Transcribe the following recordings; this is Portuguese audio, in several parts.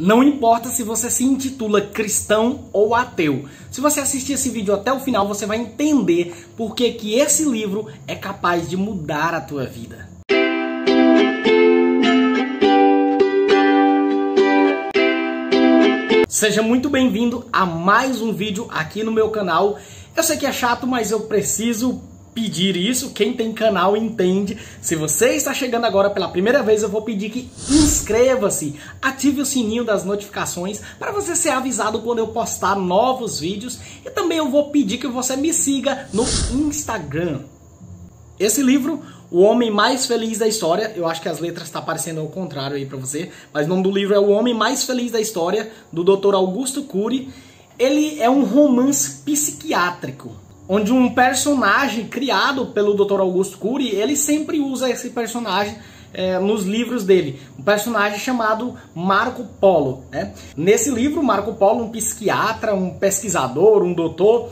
Não importa se você se intitula cristão ou ateu. Se você assistir esse vídeo até o final, você vai entender por que esse livro é capaz de mudar a tua vida. Seja muito bem-vindo a mais um vídeo aqui no meu canal. Eu sei que é chato, mas eu preciso pedir isso. Quem tem canal entende. Se você está chegando agora pela primeira vez, eu vou pedir que inscreva-se, ative o sininho das notificações para você ser avisado quando eu postar novos vídeos. E também eu vou pedir que você me siga no Instagram. Esse livro, O Homem Mais Feliz da História, eu acho que as letras estão aparecendo ao contrário aí para você, mas o nome do livro é O Homem Mais Feliz da História, do Dr. Augusto Cury. Ele é um romance psiquiátrico, onde um personagem criado pelo Dr. Augusto Cury, ele sempre usa esse personagem nos livros dele. Um personagem chamado Marco Polo, né? Nesse livro, Marco Polo, um psiquiatra, um pesquisador, um doutor,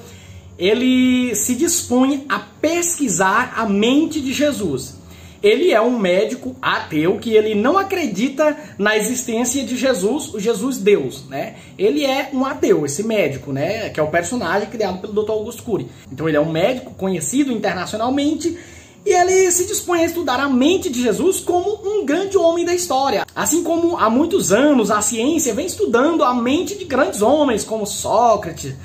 ele se dispõe a pesquisar a mente de Jesus. Ele é um médico ateu que ele não acredita na existência de Jesus, o Jesus Deus, né? Ele é um ateu, esse médico, né? Que é o personagem criado pelo Dr. Augusto Cury. Então ele é um médico conhecido internacionalmente e ele se dispõe a estudar a mente de Jesus como um grande homem da história. Assim como há muitos anos a ciência vem estudando a mente de grandes homens como Sócrates,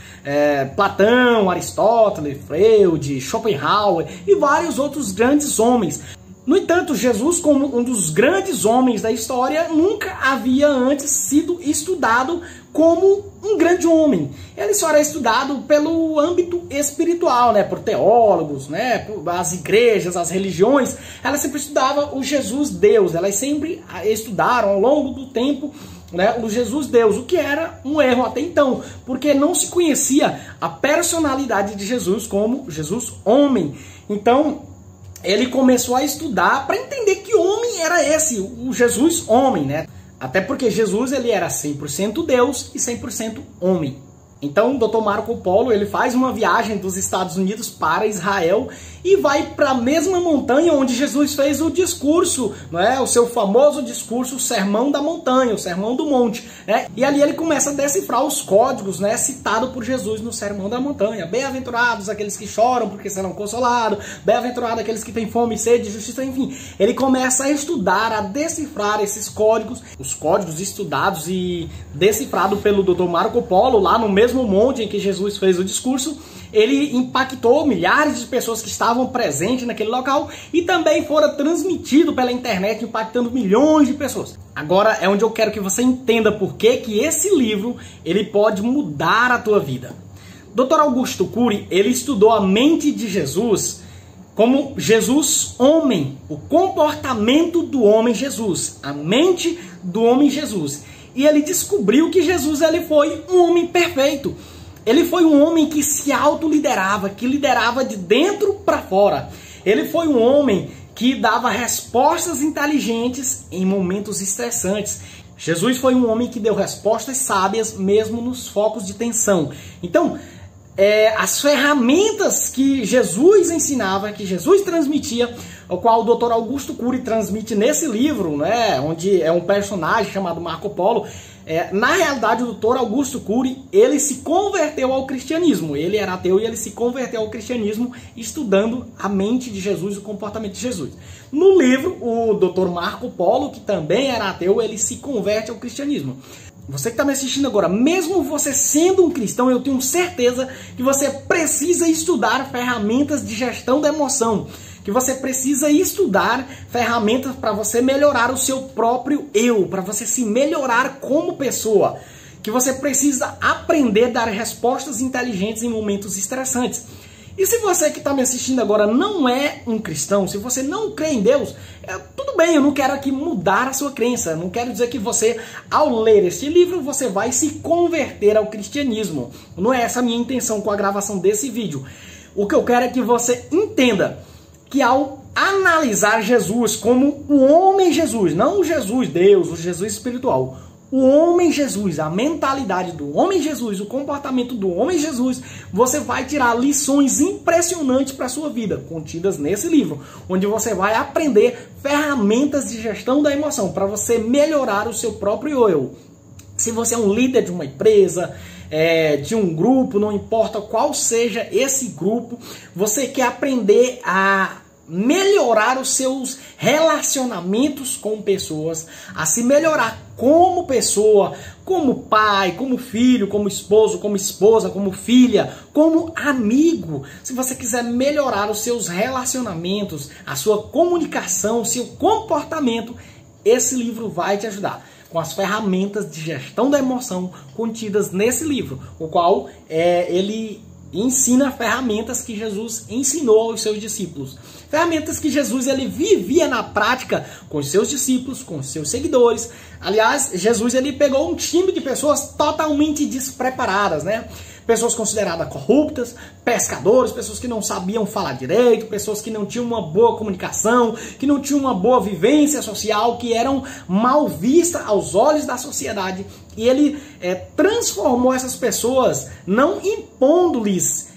Platão, Aristóteles, Freud, Schopenhauer e vários outros grandes homens. No entanto, Jesus, como um dos grandes homens da história, nunca havia antes sido estudado como um grande homem. Ele só era estudado pelo âmbito espiritual, né? Por teólogos, né? Por as igrejas, as religiões. Elas sempre estudavam o Jesus Deus. Elas sempre estudaram ao longo do tempo, né, o Jesus Deus, o que era um erro até então, porque não se conhecia a personalidade de Jesus como Jesus homem. Então ele começou a estudar para entender que homem era esse, o Jesus homem, né? Até porque Jesus ele era 100% Deus e 100% homem. Então o Dr. Marco Polo ele faz uma viagem dos Estados Unidos para Israel e vai para a mesma montanha onde Jesus fez o discurso, não é? O seu famoso discurso, o Sermão da Montanha, o Sermão do Monte, né? E ali ele começa a decifrar os códigos, né, citado por Jesus no Sermão da Montanha. Bem-aventurados aqueles que choram porque serão consolados, bem-aventurados aqueles que têm fome e sede de justiça, enfim. Ele começa a estudar, a decifrar esses códigos, os códigos estudados e decifrados pelo Dr. Marco Polo lá no mesmo monte em que Jesus fez o discurso. Ele impactou milhares de pessoas que estavam presentes naquele local e também fora transmitido pela internet, impactando milhões de pessoas. Agora é onde eu quero que você entenda por que esse livro ele pode mudar a tua vida. Dr. Augusto Cury, ele estudou a mente de Jesus como Jesus homem, o comportamento do homem Jesus, a mente do homem Jesus. E ele descobriu que Jesus ele foi um homem perfeito. Ele foi um homem que se autoliderava, que liderava de dentro para fora. Ele foi um homem que dava respostas inteligentes em momentos estressantes. Jesus foi um homem que deu respostas sábias mesmo nos focos de tensão. Então, as ferramentas que Jesus ensinava, que Jesus transmitia, o qual o Dr. Augusto Cury transmite nesse livro, né, onde é um personagem chamado Marco Polo. Na realidade, o Dr. Augusto Cury, ele se converteu ao cristianismo. Ele era ateu e ele se converteu ao cristianismo estudando a mente de Jesus, o comportamento de Jesus. No livro, o Dr. Marco Polo, que também era ateu, ele se converte ao cristianismo. Você que está me assistindo agora, mesmo você sendo um cristão, eu tenho certeza que você precisa estudar ferramentas de gestão da emoção, que você precisa estudar ferramentas para você melhorar o seu próprio eu, para você se melhorar como pessoa, que você precisa aprender a dar respostas inteligentes em momentos estressantes. E se você que está me assistindo agora não é um cristão, se você não crê em Deus, tudo bem, eu não quero aqui mudar a sua crença, não quero dizer que você, ao ler este livro, você vai se converter ao cristianismo. Não é essa a minha intenção com a gravação desse vídeo. O que eu quero é que você entenda que ao analisar Jesus como o homem Jesus, não o Jesus Deus, o Jesus espiritual, o homem Jesus, a mentalidade do homem Jesus, o comportamento do homem Jesus, você vai tirar lições impressionantes para a sua vida, contidas nesse livro, onde você vai aprender ferramentas de gestão da emoção para você melhorar o seu próprio eu. Se você é um líder de uma empresa, de um grupo, não importa qual seja esse grupo, você quer aprender a melhorar os seus relacionamentos com pessoas, a se melhorar como pessoa, como pai, como filho, como esposo, como esposa, como filha, como amigo. Se você quiser melhorar os seus relacionamentos, a sua comunicação, o seu comportamento, esse livro vai te ajudar com as ferramentas de gestão da emoção contidas nesse livro, o qual ele ensina ferramentas que Jesus ensinou aos seus discípulos. Ferramentas que Jesus ele vivia na prática com os seus discípulos, com os seus seguidores. Aliás, Jesus ele pegou um time de pessoas totalmente despreparadas, né? Pessoas consideradas corruptas, pescadores, pessoas que não sabiam falar direito, pessoas que não tinham uma boa comunicação, que não tinham uma boa vivência social, que eram mal vistas aos olhos da sociedade. E ele transformou essas pessoas, não impondo-lhes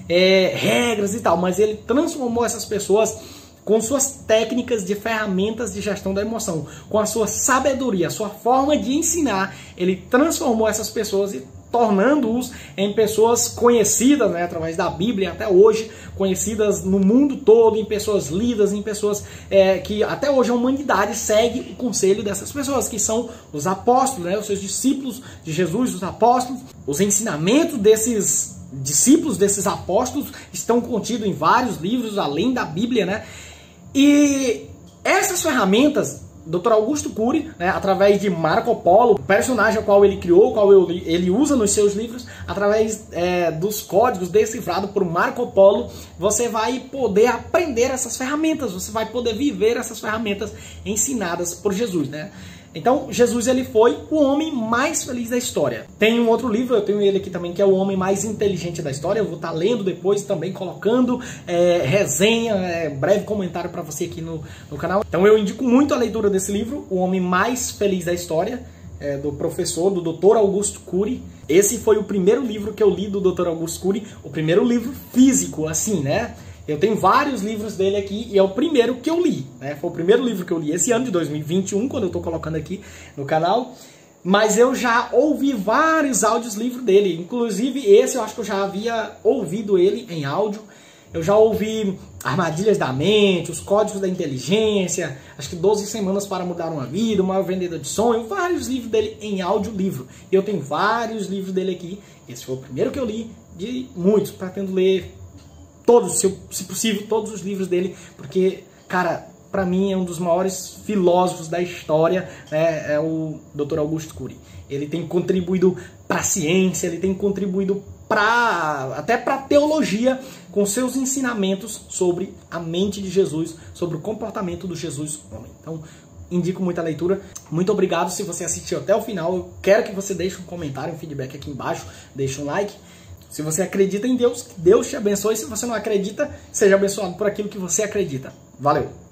regras e tal, mas ele transformou essas pessoas com suas técnicas de ferramentas de gestão da emoção, com a sua sabedoria, a sua forma de ensinar. Ele transformou essas pessoas e tornando-os em pessoas conhecidas, né, através da Bíblia, até hoje, conhecidas no mundo todo, em pessoas lidas, em pessoas que até hoje a humanidade segue o conselho dessas pessoas, que são os apóstolos, né, os seus discípulos de Jesus, os apóstolos. Os ensinamentos desses discípulos, desses apóstolos, estão contidos em vários livros, além da Bíblia, né? E essas ferramentas, Dr. Augusto Cury, né, através de Marco Polo, o personagem ao qual ele criou, qual ele usa nos seus livros, através dos códigos decifrados por Marco Polo, você vai poder aprender essas ferramentas, você vai poder viver essas ferramentas ensinadas por Jesus, né? Então, Jesus ele foi o homem mais feliz da história. Tem um outro livro, eu tenho ele aqui também, que é o homem mais inteligente da história. Eu vou estar lendo depois também, colocando resenha, breve comentário para você aqui no canal. Então eu indico muito a leitura desse livro, O Homem Mais Feliz da História, do professor, do Dr. Augusto Cury. Esse foi o primeiro livro que eu li do Dr. Augusto Cury, o primeiro livro físico, assim, né? Eu tenho vários livros dele aqui e é o primeiro que eu li, né? Foi o primeiro livro que eu li esse ano de 2021, quando eu estou colocando aqui no canal. Mas eu já ouvi vários audiolivros dele, inclusive esse eu acho que eu já havia ouvido ele em áudio. Eu já ouvi Armadilhas da Mente, Os Códigos da Inteligência, acho que 12 Semanas para Mudar uma Vida, O Maior Vendedor de Sonho, vários livros dele em audiolivro. Eu tenho vários livros dele aqui, esse foi o primeiro que eu li, de muitos, pretendo ler todos, se possível, todos os livros dele, porque, cara, para mim é um dos maiores filósofos da história, né, é o Dr. Augusto Cury. Ele tem contribuído para a ciência, ele tem contribuído até para a teologia, com seus ensinamentos sobre a mente de Jesus, sobre o comportamento do Jesus homem. Então, indico muita leitura. Muito obrigado se você assistiu até o final. Eu quero que você deixe um comentário, um feedback aqui embaixo, deixe um like. Se você acredita em Deus, que Deus te abençoe. Se você não acredita, seja abençoado por aquilo que você acredita. Valeu!